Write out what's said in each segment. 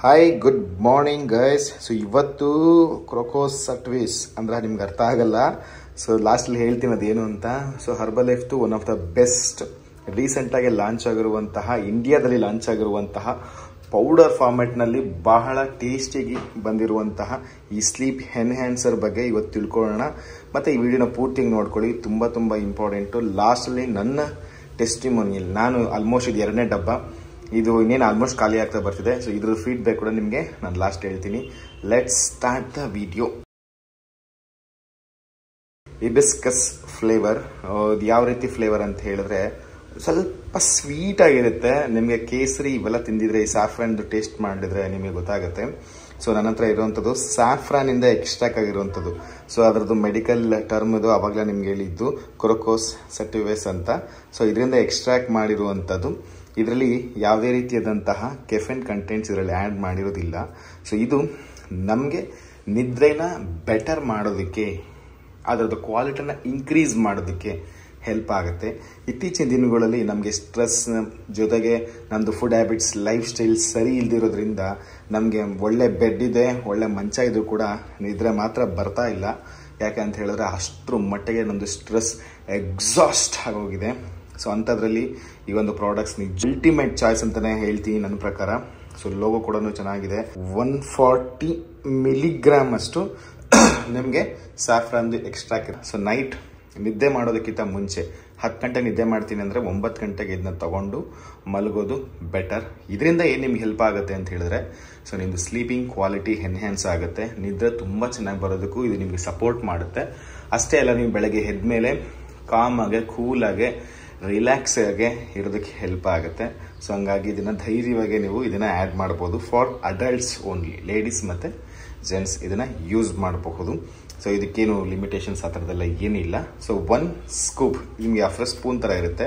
Hi good morning guys. So ಇವತ್ತು ಕ್ರೋಕೋಸ್ service ಅಂದ್ರೆ ನಿಮ್ಗೆ ಅರ್ಥ ಆಗಲ್ಲ. ಸೊ ಲಾಸ್ಟಲ್ಲಿ ಹೇಳ್ತೀನಿ ಅದೇನು ಅಂತ. So herbal life one of the best ರೀಸೆಂಟಾಗಿ ಲಾಂಚ್ ಆಗಿರುವಂತಹ, ಇಂಡಿಯಾದಲ್ಲಿ ಲಾಂಚ್ ಆಗಿರುವಂತಹ ಪೌಡರ್ ಫಾರ್ಮೆಟ್ನಲ್ಲಿ ಬಹಳ ಟೇಸ್ಟಿಯಾಗಿ ಬಂದಿರುವಂತಹ ಈ ಸ್ಲೀಪ್ ಎನ್ಹ್ಯಾನ್ಸರ್ ಬಗ್ಗೆ ಇವತ್ತು ತಿಳ್ಕೊಳ್ಳೋಣ. ಮತ್ತು ಈ ವಿಡಿಯೋನ ಪೂರ್ತಿಯಾಗಿ ನೋಡ್ಕೊಳ್ಳಿ, ತುಂಬ ಇಂಪಾರ್ಟೆಂಟು. ಲಾಸ್ಟಲ್ಲಿ ನನ್ನ ಟೆಸ್ಟಿಮೋನಿಯಲ್, ನಾನು ಆಲ್ಮೋಸ್ಟ್ ಇದು 2ನೇ ಡಬ್ಬ, ಇದು ಇನ್ನೇನು ಆಲ್ಮೋಸ್ಟ್ ಖಾಲಿ ಆಗ್ತಾ ಬರ್ತಿದೆ. ಸೊ ಇದ್ರದ್ದು ಫೀಡ್ಬ್ಯಾಕ್ ಕೂಡ ನಿಮಗೆ ನಾನು ಲಾಸ್ಟ್ ಹೇಳ್ತೀನಿ. Let's start the video. Hibiscus flavour, ಯಾವ ರೀತಿ ಫ್ಲೇವರ್ ಅಂತ ಹೇಳಿದ್ರೆ ಸ್ವಲ್ಪ ಸ್ವೀಟ್ ಆಗಿರುತ್ತೆ. ನಿಮಗೆ ಕೇಸರಿ ಇವೆಲ್ಲ ತಿಂದಿದ್ರೆ, ಈ ಸ್ಯಾಫ್ರಾನ್ದು ಟೇಸ್ಟ್ ಮಾಡಿದ್ರೆ ನಿಮಗೆ ಗೊತ್ತಾಗುತ್ತೆ. ಸೊ ನನ್ನ ಹತ್ರ ಇರುವಂಥದ್ದು ಸ್ಯಾಫ್ರಾನ್ ಇಂದ ಎಕ್ಸ್ಟ್ರಾಕ್ಟ್ ಆಗಿರುವಂಥದ್ದು. ಸೊ ಅದರದ್ದು ಮೆಡಿಕಲ್ ಟರ್ಮ್ ಇದು ಆವಾಗಲೇ ನಿಮ್ಗೆ ಹೇಳಿದ್ದು, ಕ್ರೋಕೋಸ್ ಸಟಿವೇಸ್ ಅಂತ. ಸೊ ಇದರಿಂದ ಎಕ್ಸ್ಟ್ರಾಕ್ಟ್ ಮಾಡಿರುವಂಥದ್ದು. ಇದರಲ್ಲಿ ಯಾವುದೇ ರೀತಿಯಾದಂತಹ ಕೆಫೆನ್ ಕಂಟೆಂಟ್ಸ್ ಇದರಲ್ಲಿ ಆ್ಯಡ್ ಮಾಡಿರೋದಿಲ್ಲ. ಸೊ ಇದು ನಮಗೆ ನಿದ್ರೆನ ಬೆಟರ್ ಮಾಡೋದಕ್ಕೆ, ಅದರದ್ದು ಕ್ವಾಲಿಟಿನ ಇನ್ಕ್ರೀಸ್ ಮಾಡೋದಕ್ಕೆ ಹೆಲ್ಪ್ ಆಗುತ್ತೆ. ಇತ್ತೀಚಿನ ದಿನಗಳಲ್ಲಿ ನಮಗೆ ಸ್ಟ್ರೆಸ್ ಜೊತೆಗೆ ನಮ್ಮದು ಫುಡ್ ಹ್ಯಾಬಿಟ್ಸ್, ಲೈಫ್ ಸ್ಟೈಲ್ ಸರಿ ಇಲ್ದಿರೋದ್ರಿಂದ ನಮಗೆ ಒಳ್ಳೆ ಬೆಡ್ ಇದೆ, ಒಳ್ಳೆ ಮಂಚ ಇದ್ರೂ ಕೂಡ ನಿದ್ರೆ ಮಾತ್ರ ಬರ್ತಾ ಇಲ್ಲ. ಯಾಕೆ ಅಂತ ಹೇಳಿದ್ರೆ ಅಷ್ಟರ ಮಟ್ಟಿಗೆ ನಮ್ಮದು ಸ್ಟ್ರೆಸ್ ಎಕ್ಸಾಸ್ಟ್ ಆಗೋಗಿದೆ. ಸೊ ಅಂಥದ್ರಲ್ಲಿ ಈ ಒಂದು ಪ್ರಾಡಕ್ಟ್ಸ್ ಅಲ್ಟಿಮೇಟ್ ಚಾಯ್ಸ್ ಅಂತಲೇ ಹೇಳ್ತೀನಿ ನನ್ನ ಪ್ರಕಾರ. ಸೊ ಲೋಗೋ ಕೂಡ ಚೆನ್ನಾಗಿದೆ. 140 ಮಿಲಿಗ್ರಾಮ್ ಅಷ್ಟು ನಿಮಗೆ ಸ್ಯಾಫ್ರಾನ್ದು ಎಕ್ಸ್ಟ್ರಾಕ್ಟ್ ಇದೆ. ಸೊ ನೈಟ್ ನಿದ್ದೆ ಮಾಡೋದಕ್ಕಿಂತ ಮುಂಚೆ 10 ಗಂಟೆಗೆ ನಿದ್ದೆ ಮಾಡ್ತೀನಿ ಅಂದರೆ 9 ಗಂಟೆಗೆ ಇದನ್ನ ತಗೊಂಡು ಮಲಗೋದು ಬೆಟರ್. ಇದರಿಂದ ಏನು ನಿಮ್ಗೆ ಹೆಲ್ಪ್ ಆಗುತ್ತೆ ಅಂತ ಹೇಳಿದ್ರೆ, ಸೊ ನಿಮ್ಮದು ಸ್ಲೀಪಿಂಗ್ ಕ್ವಾಲಿಟಿ ಎನ್ಹ್ಯಾನ್ಸ್ ಆಗುತ್ತೆ, ನಿದ್ರೆ ತುಂಬ ಚೆನ್ನಾಗಿ ಬರೋದಕ್ಕೂ ಇದು ನಿಮಗೆ ಸಪೋರ್ಟ್ ಮಾಡುತ್ತೆ. ಅಷ್ಟೇ ಅಲ್ಲ, ನೀವು ಬೆಳಗ್ಗೆ ಎದ್ದ ಮೇಲೆ ಕಾಮಾಗೆ, ಕೂಲಾಗೆ, ರಿಲ್ಯಾಕ್ಸ್ ಆಗಿ ಇರೋದಕ್ಕೆ ಹೆಲ್ಪ್ ಆಗುತ್ತೆ. ಸೊ ಹಂಗಾಗಿ ಇದನ್ನು ಧೈರ್ಯವಾಗಿ ನೀವು ಇದನ್ನು ಆ್ಯಡ್ ಮಾಡ್ಬೋದು. ಫಾರ್ ಅಡಲ್ಟ್ಸ್ ಓನ್ಲಿ, ಲೇಡೀಸ್ ಮತ್ತು ಜೆಂಟ್ಸ್ ಇದನ್ನು ಯೂಸ್ ಮಾಡಬಹುದು. ಸೊ ಇದಕ್ಕೇನು ಲಿಮಿಟೇಷನ್ಸ್ ಆ ಥರದ್ದೆಲ್ಲ ಏನಿಲ್ಲ. ಸೊ 1 ಸ್ಕೂಪ್ ನಿಮಗೆ ಆಫ್ಟರ್ ಸ್ಪೂನ್ ಥರ ಇರುತ್ತೆ.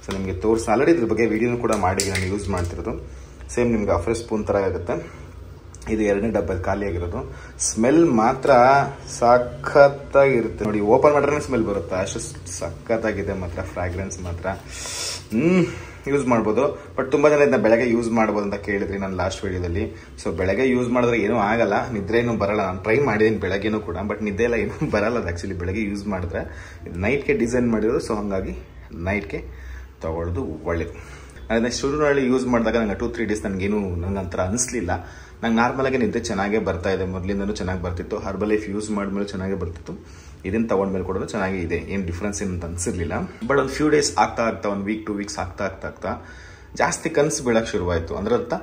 ಸೊ ನಿಮಗೆ ಆಲ್ರೆಡಿ ಇದ್ರ ಬಗ್ಗೆ ವಿಡಿಯೋನು ಕೂಡ ಮಾಡಿ ನಾನು ಯೂಸ್ ಮಾಡ್ತಿರೋದು. ಸೇಮ್ ನಿಮ್ಗೆ ಆಫ್ಟರ್ ಸ್ಪೂನ್ ಥರ ಆಗುತ್ತೆ. ಇದು 2ನೇ ಡಬ್ಬದ ಖಾಲಿ ಆಗಿರೋದು. ಸ್ಮೆಲ್ ಮಾತ್ರ ಸಖತ್ತಾಗಿರುತ್ತೆ ನೋಡಿ, ಓಪನ್ ಮಾಡಿದ್ರೆ ಸ್ಮೆಲ್ ಬರುತ್ತೆ, ಅಷ್ಟು ಸಖತ್ತಾಗಿದೆ. ಮಾತ್ರ ಫ್ರಾಗ್ರೆನ್ಸ್ ಮಾತ್ರ ಯೂಸ್ ಮಾಡ್ಬೋದು. ಬಟ್ ತುಂಬ ಜನ ಇದನ್ನ ಬೆಳಗ್ಗೆ ಯೂಸ್ ಮಾಡ್ಬೋದು ಅಂತ ಕೇಳಿದ್ರಿ ನಾನು ಲಾಸ್ಟ್ ವಿಡಿಯೋದಲ್ಲಿ. ಸೊ ಬೆಳಗ್ಗೆ ಯೂಸ್ ಮಾಡಿದ್ರೆ ಏನೂ ಆಗಲ್ಲ, ನಿದ್ರೆ ಏನೂ ಬರಲ್ಲ. ನಾನು ಟ್ರೈ ಮಾಡಿದ್ದೀನಿ ಬೆಳಗ್ಗೆನೂ ಕೂಡ, ಬಟ್ ನಿದ್ದೆ ಎಲ್ಲ ಏನೂ ಬರಲ್ಲ ಅದು ಆ್ಯಕ್ಚುಲಿ ಬೆಳಗ್ಗೆ ಯೂಸ್ ಮಾಡಿದ್ರೆ. ಇದು ನೈಟ್ಗೆ ಡಿಸೈನ್ ಮಾಡಿರೋದು. ಸೊ ಹಾಗಾಗಿ ನೈಟ್ಗೆ ತಗೊಳ್ಳೋದು ಒಳ್ಳೇದು. ಅದನ್ನ ಶುರುನಲ್ಲಿ ಯೂಸ್ ಮಾಡಿದಾಗ ನಂಗೆ 2-3 ಡೇಸ್ ನನಗೇನು ನಂಗಂತರ ಅನಿಸ್ಲಿಲ್ಲ. ನಂಗೆ ನಾರ್ಮಲಾಗಿ ನಿದ್ದೆ ಚೆನ್ನಾಗೇ ಬರ್ತಾ ಇದೆ, ಮೊದಲಿಂದನೂ ಚೆನ್ನಾಗಿ ಬರ್ತಿತ್ತು. ಹರ್ಬಲ್ ಲೈಫ್ ಯೂಸ್ ಮಾಡಿದ್ಮೇಲೆ ಚೆನ್ನಾಗೇ ಬರ್ತಿತ್ತು. ಇದನ್ನು ತಗೊಂಡ್ಮೇಲೆ ಕೂಡ ಚೆನ್ನಾಗಿ ಇದೆ, ಏನು ಡಿಫ್ರೆನ್ಸ್ ಏನಂತ ಅನಿಸಿರ್ಲಿಲ್ಲ. ಬಟ್ ಒಂದು ಫ್ಯೂ ಡೇಸ್ ಆಗ್ತಾ 1 ವೀಕ್ 2 ವೀಕ್ಸ್ ಆಗ್ತಾ ಜಾಸ್ತಿ ಕನಸು ಬೀಳಕ್ಕೆ ಶುರುವಾಯಿತು. ಅಂದ್ರೆ ಅರ್ಥ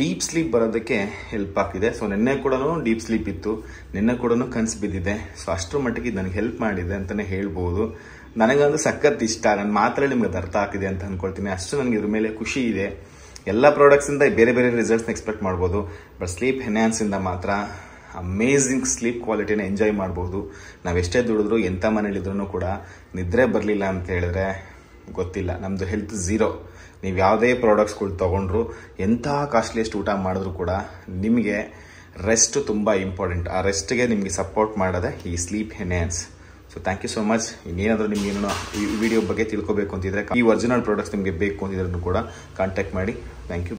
ಡೀಪ್ ಸ್ಲೀಪ್ ಬರೋದಕ್ಕೆ ಹೆಲ್ಪ್ ಆಗ್ತಿದೆ. ಸೊ ನಿನ್ನೆ ಕೂಡ ಡೀಪ್ ಸ್ಲೀಪ್ ಇತ್ತು, ನಿನ್ನೆ ಕೂಡ ಕನಸು ಬಿದ್ದಿದೆ. ಸೊ ಅಷ್ಟರ ಮಟ್ಟಿಗೆ ನನಗೆ ಹೆಲ್ಪ್ ಮಾಡಿದೆ ಅಂತಲೇ ಹೇಳ್ಬೋದು. ನನಗಂದು ಸಖತ್ ಇಷ್ಟ. ನನ್ನ ಮಾತ್ರ ನಿಮ್ಗೆ ಅದು ಅರ್ಥ ಆಗ್ತಿದೆ ಅಂತ ಅಂದ್ಕೊಳ್ತೀನಿ. ಅಷ್ಟು ನನಗೆ ಇದ್ರ ಮೇಲೆ ಖುಷಿ ಇದೆ. ಎಲ್ಲ ಪ್ರಾಡಕ್ಟ್ಸಿಂದ ಬೇರೆ ರಿಸಲ್ಟ್ಸ್ನ ಎಕ್ಸ್ಪೆಕ್ಟ್ ಮಾಡ್ಬೋದು, ಬಟ್ ಸ್ಲೀಪ್ ಎನ್ಹ್ಯಾನ್ಸಿಂದ ಮಾತ್ರ ಅಮೇಝಿಂಗ್ ಸ್ಲೀಪ್ ಕ್ವಾಲಿಟಿನ ಎಂಜಾಯ್ ಮಾಡ್ಬೋದು. ನಾವೆಷ್ಟೇ ದುಡಿದ್ರು, ಎಂಥ ಮನೇಲಿದ್ರೂ ಕೂಡ ನಿದ್ರೆ ಬರಲಿಲ್ಲ ಅಂತ ಹೇಳಿದ್ರೆ ಗೊತ್ತಿಲ್ಲ, ನಮ್ಮದು ಹೆಲ್ತ್ ಝೀರೋ. ನೀವು ಯಾವುದೇ ಪ್ರಾಡಕ್ಟ್ಸ್ಗಳು ತೊಗೊಂಡ್ರು, ಎಂಥ ಕಾಸ್ಟ್ಲಿಯೆಸ್ಟ್ ಊಟ ಮಾಡಿದ್ರು ಕೂಡ ನಿಮಗೆ ರೆಸ್ಟ್ ತುಂಬ ಇಂಪಾರ್ಟೆಂಟ್. ಆ ರೆಸ್ಟ್ಗೆ ನಿಮಗೆ ಸಪೋರ್ಟ್ ಮಾಡೋದೆ ಈ sleep enhance. So thank you so much. ಇನ್ನೇನಾದರೂ ನಿಮ್ಗೆ ಏನೋ ಈ ವಿಡಿಯೋ ಬಗ್ಗೆ ತಿಳ್ಕೊಬೇಕು ಅಂತಿದ್ರೆ, ಈ ಒರಿಜಿನಲ್ ಪ್ರಾಡಕ್ಟ್ಸ್ ನಿಮಗೆ ಬೇಕು ಅಂತಿದ್ರೂ ಕೂಡ ಕಾಂಟ್ಯಾಕ್ಟ್ ಮಾಡಿ. Thank you.